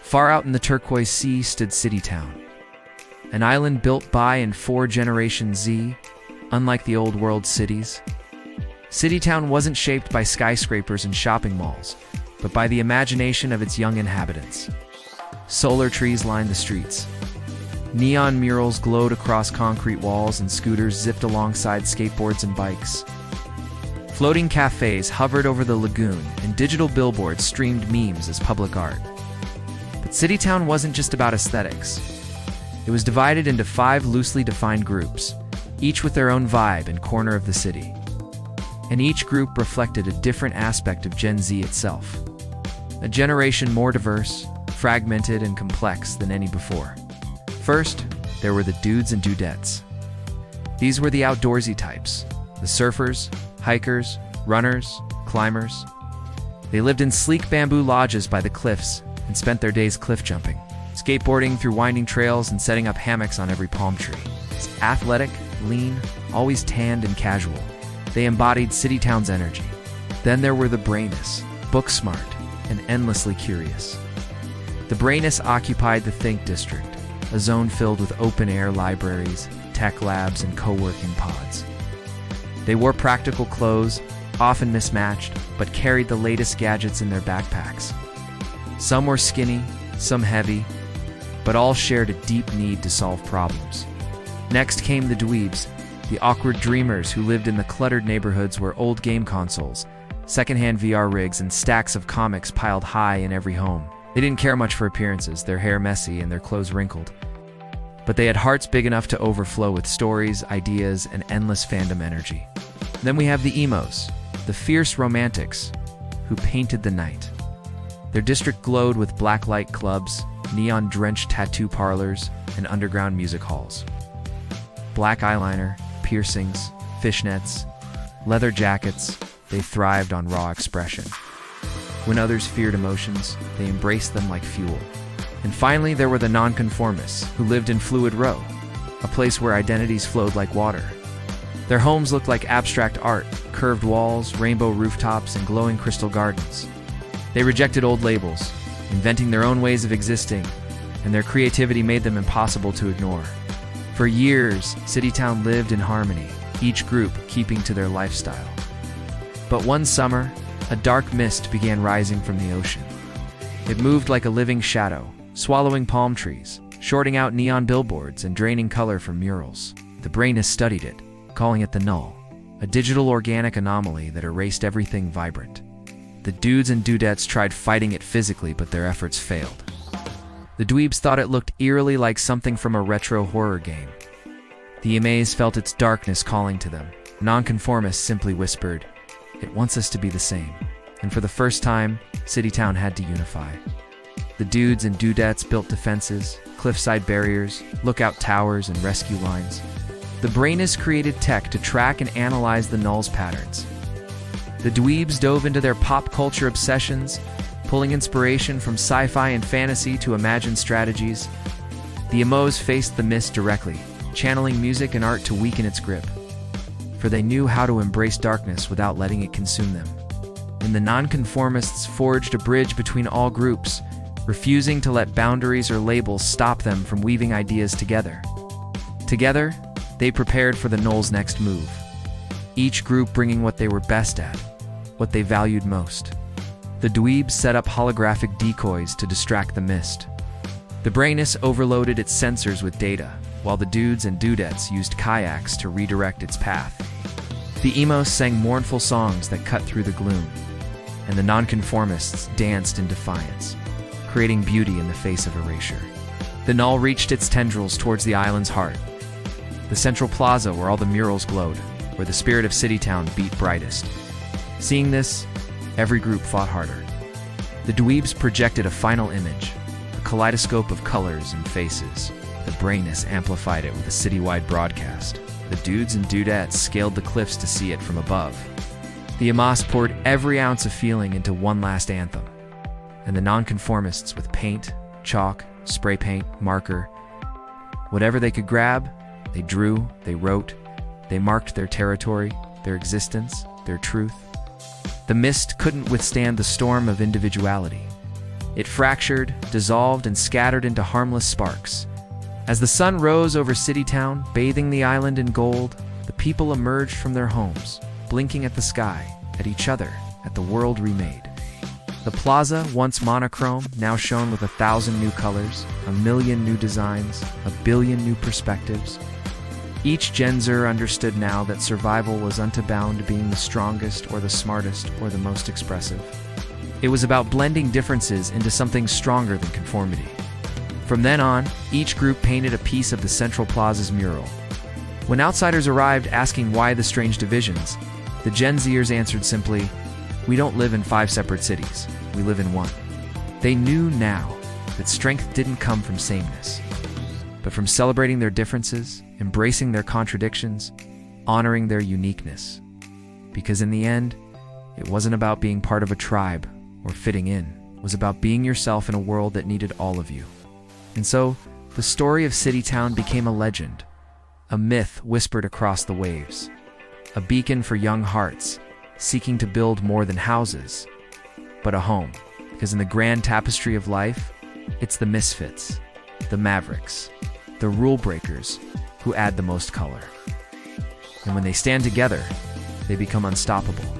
Far out in the turquoise sea stood Citytown, an island built by and for Generation Z, unlike the old world cities. Citytown wasn't shaped by skyscrapers and shopping malls, but by the imagination of its young inhabitants. Solar trees lined the streets. Neon murals glowed across concrete walls, and scooters zipped alongside skateboards and bikes. Floating cafes hovered over the lagoon, and digital billboards streamed memes as public art. But Citytown wasn't just about aesthetics. It was divided into 5 loosely defined groups, each with their own vibe and corner of the city. And each group reflected a different aspect of Gen Z itself. A generation more diverse, fragmented, and complex than any before. First, there were the dudes and dudettes. These were the outdoorsy types, the surfers, hikers, runners, climbers. They lived in sleek bamboo lodges by the cliffs and spent their days cliff jumping, skateboarding through winding trails and setting up hammocks on every palm tree. Athletic, lean, always tanned and casual, they embodied Citytown's energy. Then there were the brainists, book smart, and endlessly curious. The brainists occupied the Think District, a zone filled with open-air libraries, tech labs, and co-working pods. They wore practical clothes, often mismatched, but carried the latest gadgets in their backpacks. Some were skinny, some heavy, but all shared a deep need to solve problems. Next came the dweebs, the awkward dreamers who lived in the cluttered neighborhoods where old game consoles, secondhand VR rigs, and stacks of comics piled high in every home. They didn't care much for appearances, their hair messy and their clothes wrinkled. But they had hearts big enough to overflow with stories, ideas, and endless fandom energy. Then we have the emos, the fierce romantics, who painted the night. Their district glowed with blacklight clubs, neon-drenched tattoo parlors, and underground music halls. Black eyeliner, piercings, fishnets, leather jackets, they thrived on raw expression. When others feared emotions, they embraced them like fuel. And finally, there were the nonconformists, who lived in Fluid Row, a place where identities flowed like water. Their homes looked like abstract art, curved walls, rainbow rooftops, and glowing crystal gardens. They rejected old labels, inventing their own ways of existing, and their creativity made them impossible to ignore. For years, Citytown lived in harmony, each group keeping to their lifestyle. But one summer, a dark mist began rising from the ocean. It moved like a living shadow, swallowing palm trees, shorting out neon billboards, and draining color from murals. The brainists studied it, calling it the null, a digital organic anomaly that erased everything vibrant. The dudes and dudettes tried fighting it physically, but their efforts failed. The dweebs thought it looked eerily like something from a retro horror game. The emas felt its darkness calling to them. Nonconformists simply whispered, "It wants us to be the same." And for the first time, Citytown had to unify. The dudes and dudettes built defenses, cliffside barriers, lookout towers, and rescue lines. The brainists created tech to track and analyze the null's patterns. The dweebs dove into their pop culture obsessions, pulling inspiration from sci-fi and fantasy to imagine strategies. The emos faced the mist directly, channeling music and art to weaken its grip. For they knew how to embrace darkness without letting it consume them. And the nonconformists forged a bridge between all groups, refusing to let boundaries or labels stop them from weaving ideas together. Together, they prepared for the null's next move, each group bringing what they were best at, what they valued most. The dweebs set up holographic decoys to distract the mist. The brainists overloaded its sensors with data, while the dudes and dudettes used kayaks to redirect its path. The emos sang mournful songs that cut through the gloom, and the nonconformists danced in defiance, creating beauty in the face of erasure. The null reached its tendrils towards the island's heart, the central plaza where all the murals glowed, where the spirit of Citytown beat brightest. Seeing this, every group fought harder. The dweebs projected a final image, a kaleidoscope of colors and faces. The brainists amplified it with a citywide broadcast. The dudes and dudettes scaled the cliffs to see it from above. The emas poured every ounce of feeling into one last anthem. And the nonconformists, with paint, chalk, spray paint, marker, whatever they could grab, they drew, they wrote, they marked their territory, their existence, their truth. The mist couldn't withstand the storm of individuality. It fractured, dissolved, and scattered into harmless sparks. As the sun rose over Citytown, bathing the island in gold, the people emerged from their homes, blinking at the sky, at each other, at the world remade. The plaza, once monochrome, now shone with 1,000 new colors, 1,000,000 new designs, 1,000,000,000 new perspectives. Each Gen Zer understood now that survival was unbound to being the strongest or the smartest or the most expressive. It was about blending differences into something stronger than conformity. From then on, each group painted a piece of the Central Plaza's mural. When outsiders arrived asking why the strange divisions, the Gen Zers answered simply, "We don't live in 5 separate cities, we live in one." They knew now that strength didn't come from sameness, but from celebrating their differences, embracing their contradictions, honoring their uniqueness. Because in the end, it wasn't about being part of a tribe or fitting in. It was about being yourself in a world that needed all of you. And so, the story of Citytown became a legend, a myth whispered across the waves, a beacon for young hearts seeking to build more than houses, but a home. Because in the grand tapestry of life, it's the misfits, the mavericks, the rule breakers who add the most color. And when they stand together, they become unstoppable.